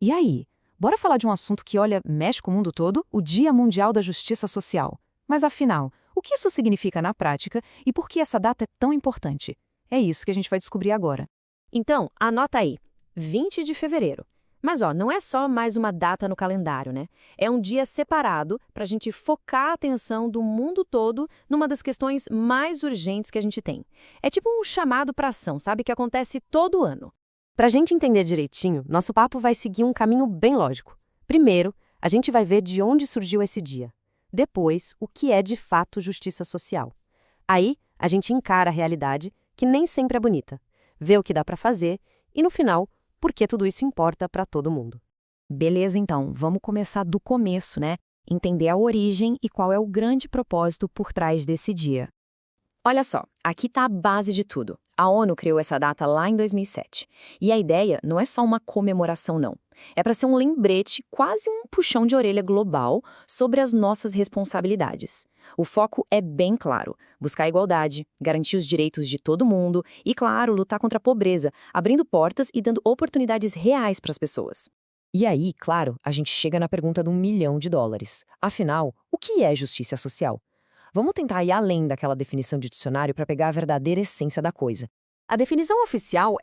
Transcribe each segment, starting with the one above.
E aí, bora falar de um assunto que, olha, mexe com o mundo todo, o Dia Mundial da Justiça Social. Mas afinal, o que isso significa na prática e por que essa data é tão importante? É isso que a gente vai descobrir agora. Então, anota aí, 20 de fevereiro. Mas ó, não é só mais uma data no calendário, né? É um dia separado para a gente focar a atenção do mundo todo numa das questões mais urgentes que a gente tem. É tipo um chamado para ação, sabe? Que acontece todo ano. Para a gente entender direitinho, nosso papo vai seguir um caminho bem lógico. Primeiro, a gente vai ver de onde surgiu esse dia. Depois, o que é de fato justiça social. Aí, a gente encara a realidade, que nem sempre é bonita, vê o que dá para fazer e, no final, por que tudo isso importa para todo mundo. Beleza, então, vamos começar do começo, né? Entender a origem e qual é o grande propósito por trás desse dia. Olha só, aqui está a base de tudo. A ONU criou essa data lá em 2007. E a ideia não é só uma comemoração, não. É para ser um lembrete, quase um puxão de orelha global sobre as nossas responsabilidades. O foco é bem claro: buscar a igualdade, garantir os direitos de todo mundo e, claro, lutar contra a pobreza, abrindo portas e dando oportunidades reais para as pessoas. E aí, claro, a gente chega na pergunta de US$ 1 milhão. Afinal, o que é justiça social? Vamos tentar ir além daquela definição de dicionário para pegar a verdadeira essência da coisa. A definição oficial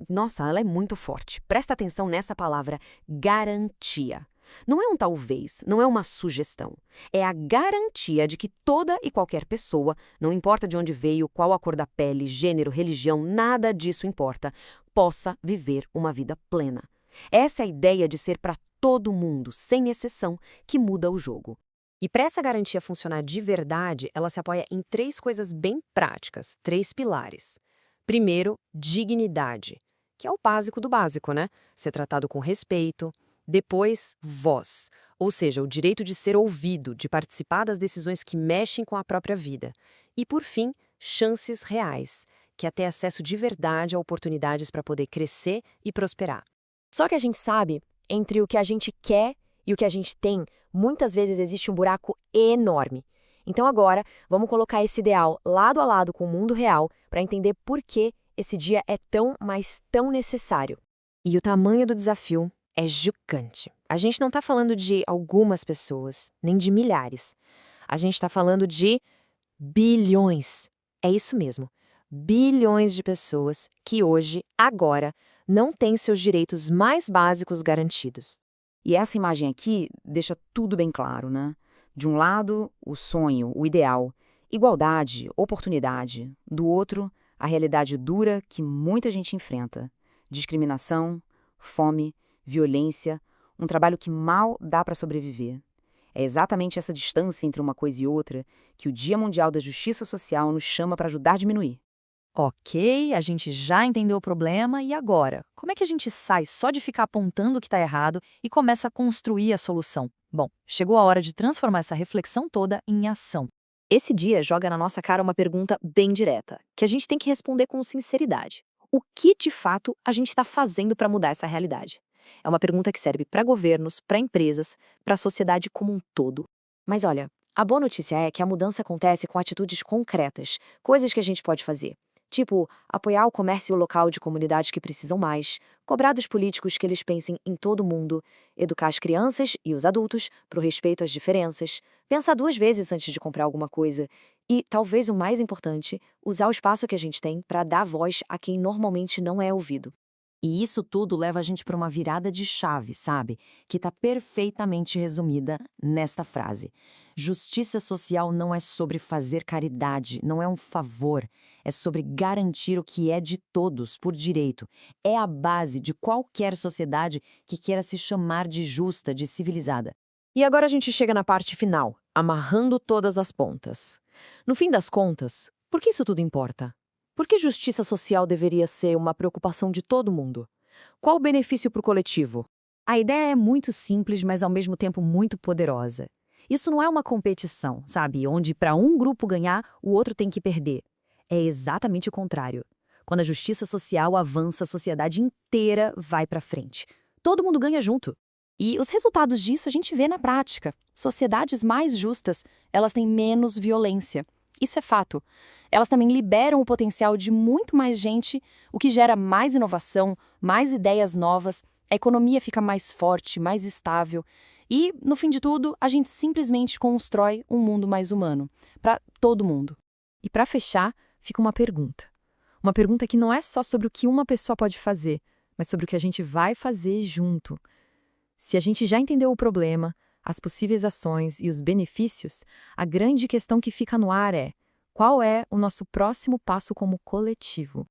nossa, ela é muito forte. Presta atenção nessa palavra, garantia. Não é um talvez, não é uma sugestão. É a garantia de que toda e qualquer pessoa, não importa de onde veio, qual a cor da pele, gênero, religião, nada disso importa, possa viver uma vida plena. Essa é a ideia de ser para todo mundo, sem exceção, que muda o jogo. E para essa garantia funcionar de verdade, ela se apoia em três coisas bem práticas, três pilares. Primeiro, dignidade, que é o básico do básico, né? Ser tratado com respeito. Depois, voz, ou seja, o direito de ser ouvido, de participar das decisões que mexem com a própria vida. E, por fim, chances reais, que é ter acesso de verdade a oportunidades para poder crescer e prosperar. Só que a gente sabe, entre o que a gente quer e o que a gente tem, muitas vezes existe um buraco enorme. Então agora, vamos colocar esse ideal lado a lado com o mundo real para entender por que esse dia é tão, mas tão necessário. E o tamanho do desafio é gigante. A gente não está falando de algumas pessoas, nem de milhares. A gente está falando de bilhões. É isso mesmo. Bilhões de pessoas que hoje, agora, não têm seus direitos mais básicos garantidos. E essa imagem aqui deixa tudo bem claro, né? De um lado, o sonho, o ideal, igualdade, oportunidade. Do outro, a realidade dura que muita gente enfrenta. Discriminação, fome, violência, um trabalho que mal dá para sobreviver. É exatamente essa distância entre uma coisa e outra que o Dia Mundial da Justiça Social nos chama para ajudar a diminuir. Ok, a gente já entendeu o problema e agora? Como é que a gente sai só de ficar apontando o que está errado e começa a construir a solução? Bom, chegou a hora de transformar essa reflexão toda em ação. Esse dia joga na nossa cara uma pergunta bem direta, que a gente tem que responder com sinceridade. O que, de fato, a gente está fazendo para mudar essa realidade? É uma pergunta que serve para governos, para empresas, para a sociedade como um todo. Mas olha, a boa notícia é que a mudança acontece com atitudes concretas, coisas que a gente pode fazer. Tipo, apoiar o comércio local de comunidades que precisam mais, cobrar dos políticos que eles pensem em todo mundo, educar as crianças e os adultos para o respeito às diferenças, pensar duas vezes antes de comprar alguma coisa e, talvez o mais importante, usar o espaço que a gente tem para dar voz a quem normalmente não é ouvido. E isso tudo leva a gente para uma virada de chave, sabe? Que está perfeitamente resumida nesta frase. Justiça social não é sobre fazer caridade, não é um favor. É sobre garantir o que é de todos, por direito. É a base de qualquer sociedade que queira se chamar de justa, de civilizada. E agora a gente chega na parte final, amarrando todas as pontas. No fim das contas, por que isso tudo importa? Por que justiça social deveria ser uma preocupação de todo mundo? Qual o benefício para o coletivo? A ideia é muito simples, mas ao mesmo tempo muito poderosa. Isso não é uma competição, sabe? Onde para um grupo ganhar, o outro tem que perder. É exatamente o contrário. Quando a justiça social avança, a sociedade inteira vai para frente. Todo mundo ganha junto. E os resultados disso a gente vê na prática. Sociedades mais justas, elas têm menos violência. Isso é fato. Elas também liberam o potencial de muito mais gente, o que gera mais inovação, mais ideias novas, a economia fica mais forte, mais estável e, no fim de tudo, a gente simplesmente constrói um mundo mais humano, para todo mundo. E para fechar, fica uma pergunta. Uma pergunta que não é só sobre o que uma pessoa pode fazer, mas sobre o que a gente vai fazer junto. Se a gente já entendeu o problema, as possíveis ações e os benefícios, a grande questão que fica no ar é: qual é o nosso próximo passo como coletivo?